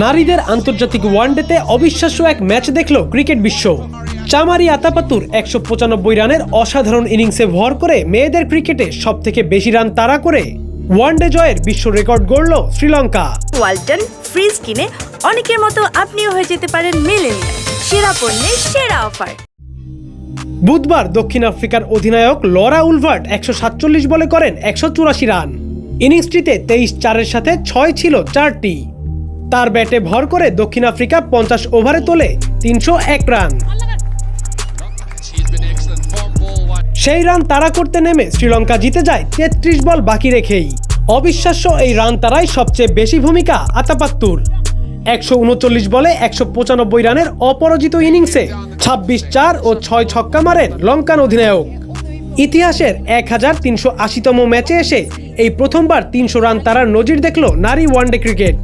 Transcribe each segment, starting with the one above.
নারীদের আন্তর্জাতিক ওয়ানডেতে অবিশ্বাস্য এক ম্যাচ দেখল ক্রিকেট বিশ্ব। চামারি আতাপাত্তুর ১৯৫ রানের অসাধারণ ইনিংসে ভর করে মেয়েদের ক্রিকেটে সবথেকে বেশি রান তাড়া করে ওয়ানডে জয়ের বিশ্ব রেকর্ড গড়ল শ্রীলঙ্কা। ওয়ালটন ফ্রিজ কিনে অনেকের মতো আপনিও হয়ে যেতে পারেন মিলেনিয়াল। সেরা পণ্যের সেরা অফার। বুধবার দক্ষিণ আফ্রিকার অধিনায়ক লরা উলভার্ট ১৪৭ বলে করেন ১৮৪ রান। ইনিংসটিতে ২৩-৪-এর সাথে ৬ ছিল ৪টি। তার ব্যাটে ভর করে দক্ষিণ আফ্রিকা ৫০ ওভারে তোলে ৩০১ রান। সেই রান তাড়া করতে নেমে শ্রীলঙ্কা জিতে যায় ৩৩ বল বাকি রেখেই। অবিশ্বাস্য এই রান তাড়াই সবচেয়ে বেশি ভূমিকা আতাপাত্তুর। ১৩৯ বলে ১৯৫ রানের অপরাজিত ইনিংসে ২৬-৪ ও ৬ ছক্কা মারেন লঙ্কান অধিনায়ক। ইতিহাসের ১৩৮০তম ম্যাচে এসে এই প্রথমবার ৩০০ রান তাড়ার নজির দেখল নারী ওয়ানডে ক্রিকেট।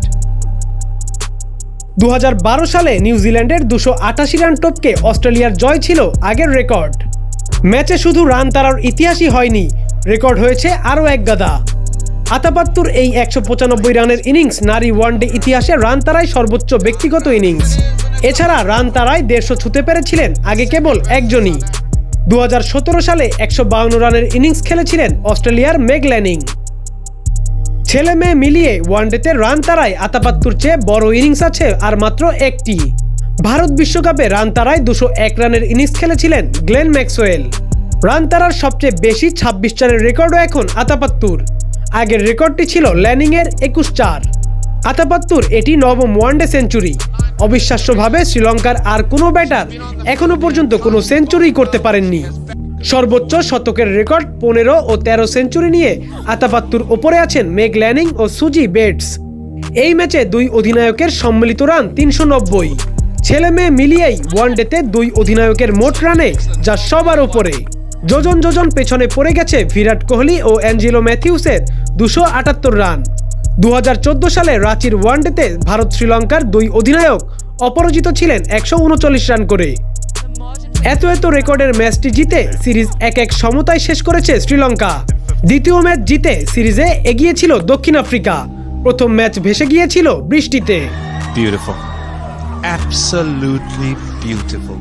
২০১২ সালে নিউজিল্যান্ডের ২৮৮ রান টপকে অস্ট্রেলিয়ার জয় ছিল আগের রেকর্ড। ম্যাচে শুধু রান তাড়ার ইতিহাসই হয়নি, রেকর্ড হয়েছে আরও এক গাদা। আতাপাত্তুর এই ১৯৫ রানের ইনিংস নারী ওয়ানডে ইতিহাসে রান তাড়ায় সর্বোচ্চ ব্যক্তিগত ইনিংস। এছাড়া রান তাড়ায় ১৫০ ছুঁতে পেরেছিলেন আগে কেবল একজনই। ২০১৭ সালে ১৫২ রানের ইনিংস খেলেছিলেন অস্ট্রেলিয়ার মেগ ল্যানিং। ছেলে মেয়ে মিলিয়ে ওয়ানডেতে রান তাড়ায় আতাপাত্তুর চেয়ে বড় ইনিংস আছে আর মাত্র একটি। ভারত বিশ্বকাপে রান তাড়ায় ২০১ রানের ইনিংস খেলেছিলেন গ্লেন ম্যাক্সওয়েল। রান তাড়ার সবচেয়ে বেশি ২৬-৪-এর রেকর্ডও এখন আতাপাত্তুর। আগের রেকর্ডটি ছিল ল্যানিংয়ের ২১-৪। আতাপাত্তুর এটি নবম ওয়ানডে সেঞ্চুরি। অবিশ্বাস্যভাবে শ্রীলঙ্কার আর কোনো ব্যাটার এখনো পর্যন্ত কোনো সেঞ্চুরি করতে পারেননি। সর্বোচ্চ শতকের রেকর্ড ১৫ ও ১৩ সেঞ্চুরি নিয়ে আতাপাত্তুর ওপরে আছেন মেগ ল্যানিং ও সুজি বেটস। এই ম্যাচে দুই অধিনায়কের সম্মিলিত রান ৩৯০। ছেলে মেয়ে মিলিয়েই ওয়ানডেতে দুই অধিনায়কের মোট রানে যা সবার ওপরে। যোজন যোজন পেছনে পড়ে গেছে বিরাট কোহলি ও অ্যাঞ্জেলো ম্যাথিউসের ২৭৮ রান। ২০১৪ সালে রাঁচির ওয়ানডেতে ভারত শ্রীলঙ্কার দুই অধিনায়ক অপরাজিত ছিলেন ১৩৯ রান করে। এত রেকর্ডের ম্যাচটি জিতে সিরিজ ১-১ সমতায় শেষ করেছে শ্রীলঙ্কা। দ্বিতীয় ম্যাচ জিতে সিরিজে এগিয়ে ছিল দক্ষিণ আফ্রিকা। প্রথম ম্যাচ ভেসে গিয়েছিল বৃষ্টিতে। Beautiful. Absolutely beautiful.